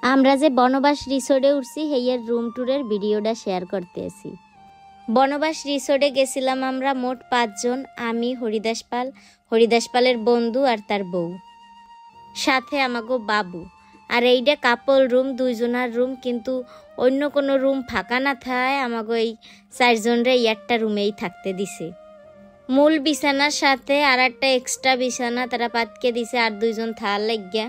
আমরা যে বনবাস রিসোর্টে উঠছি হেয়ার রুম ট্যুরের ভিডিওটা শেয়ার করতেছি। বনবাস রিসোর্টে গেছিলাম আমরা মোট 5 জন, আমি, হরিদাস পালের বন্ধু আর তার বউ, সাথে আমাগো বাবু। আর এইটা কাপল রুম, 2 জনের রুম, কিন্তু অন্য কোনো রুম ফাঁকা না থায় আমাগো এই 4 জনরে একটা রুমেই থাকতে দিছে। মূল বিছানার সাথে আর একটা এক্সট্রা বিছানা তারা পাতকে দিছে আর 2 জন থাকার লাগিয়া।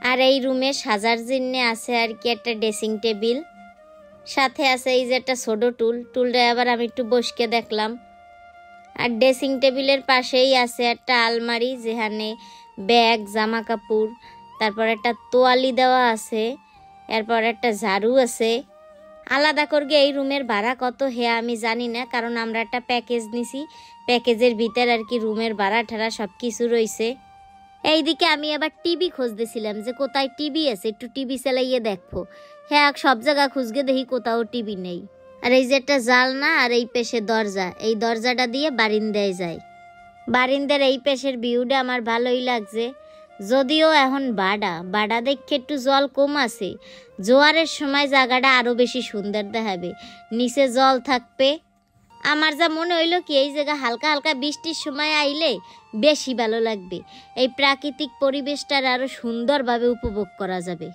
আর এই রুমে সাজার জন্য আছে আর কি একটা ড্রেসিং টেবিল, সাথে আছে এই যে একটা ছোট টুলটা আবার আমি একটু বসকে দেখলাম। আর ড্রেসিং টেবিলের পাশেই আছে একটা আলমারি, যেখানে ব্যাগ, জামা কাপড়, তারপর একটা তোয়ালি দেওয়া আছে, এরপর একটা ঝাড়ু আছে। আলাদা করে এই রুমের ভাড়া কত হে আমি জানি না, কারণ আমরা একটা প্যাকেজ নিছি, প্যাকেজের ভিতর আর কি রুমের ভাড়া ঠাড়া সব কিছু রয়েছে। এইদিকে আমি আবার টিভি খুঁজতেছিলাম যে কোথায় টিভি আছে, একটু টিভি চালাইয়ে দেখবো। হ্যাঁ, সব জায়গা খুঁজগে দেখি কোথাও টিভি নেই। আর এই যে একটা জালনা আর এই পেশে দরজা, এই দরজাটা দিয়ে বারিন্দায় যায়। বারিন্দার এই পেশের ভিউটা আমার ভালোই লাগছে, যদিও এখন বাড়া দেখে একটু জল কম আছে। জোয়ারের সময় জায়গাটা আরও বেশি সুন্দর দেখাবে, নিচে জল থাকবে। আমার যা মনে হইলো কি, এই জায়গা হালকা হালকা বৃষ্টির সময় আইলে বেশি ভালো লাগবে, এই প্রাকৃতিক পরিবেশটার আরও সুন্দরভাবে উপভোগ করা যাবে।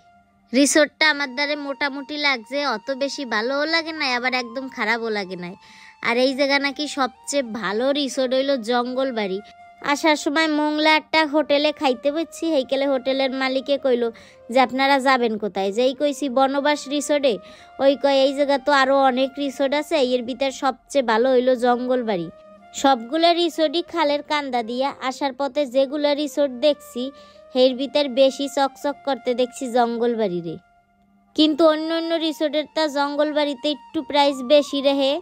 রিসোর্টটা আমার দ্বারে মোটামুটি লাগছে, অত বেশি ভালোও লাগে না আবার একদম খারাপও লাগে না। আর এই জায়গা নাকি সবচেয়ে ভালো রিসোর্ট হইলো জঙ্গলবাড়ি। আসার সময় মোংলা একটা হোটেলে খাইতে পাচ্ছি, হেইকেলে হোটেলের মালিকে কইলো যে আপনারা যাবেন কোথায়, যেই কইছি বনবাস রিসোর্টে, ওই কয় এই জায়গা তো আরও অনেক রিসোর্ট আছে, এর ভিতর সবচেয়ে ভালো হইলো জঙ্গলবাড়ি। সবগুলো রিসোর্টই খালের কান্দা দিয়া। আসার পথে যেগুলো রিসোর্ট দেখছি এর ভিতর বেশি চকচক করতে দেখছি জঙ্গলবাড়িরে, কিন্তু অন্য অন্য রিসোর্টের তা জঙ্গলবাড়িতে একটু প্রাইস বেশি রহে,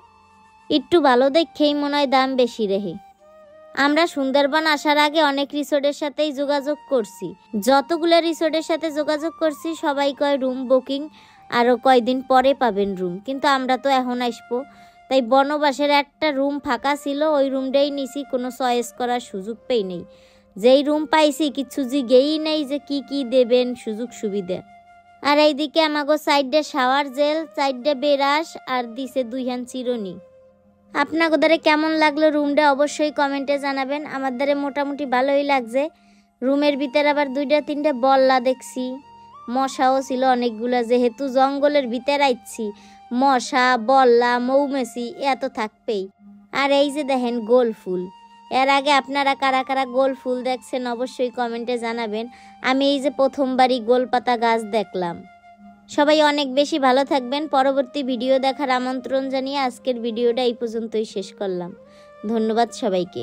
একটু ভালো দেখেই মনে হয় দাম বেশি রহে। আমরা সুন্দরবন আসার আগে অনেক রিসোর্টের সাথেই যোগাযোগ করছি, যতগুলো রিসোর্টের সাথে যোগাযোগ করছি সবাই কয় রুম বুকিং, আরও কয়দিন পরে পাবেন রুম, কিন্তু আমরা তো এখন আসবো, তাই বনবাসের একটা রুম ফাঁকা ছিল, ওই রুমটাই নিছি, কোনো চয়েস করার সুযোগ পেই নেই। যেই রুম পাইছি কিছু জিগেই নেই যে কি কি দেবেন সুযোগ সুবিধা। আর এইদিকে আমাগো সাইডে শাওয়ার জেল, সাইডে বেরাস আর দিছে 2 হ্যান্ড চিরুনি। আপনাদের দ্বারে কেমন লাগলো রুমটা অবশ্যই কমেন্টে জানাবেন। আমার দ্বারে মোটামুটি ভালোই লাগছে। রুমের ভিতরে আবার 2-3টে বল্লা দেখছি, মশাও ছিল অনেকগুলা, যেহেতু জঙ্গলের ভিতরে আইছি মশা, বল্লা, মৌমাছি এত থাকবেই। আর এই যে দেখেন গোল ফুল, এর আগে আপনারা কারা কারা গোল ফুল দেখছেন অবশ্যই কমেন্টে জানাবেন। আমি এই যে প্রথমবারই গোলপাতা গাছ দেখলাম। সবাই অনেক বেশি ভালো থাকবেন। পরবর্তী ভিডিও দেখার আমন্ত্রণ জানিয়ে আজকের ভিডিওটা এই পর্যন্তই শেষ করলাম। ধন্যবাদ সবাইকে।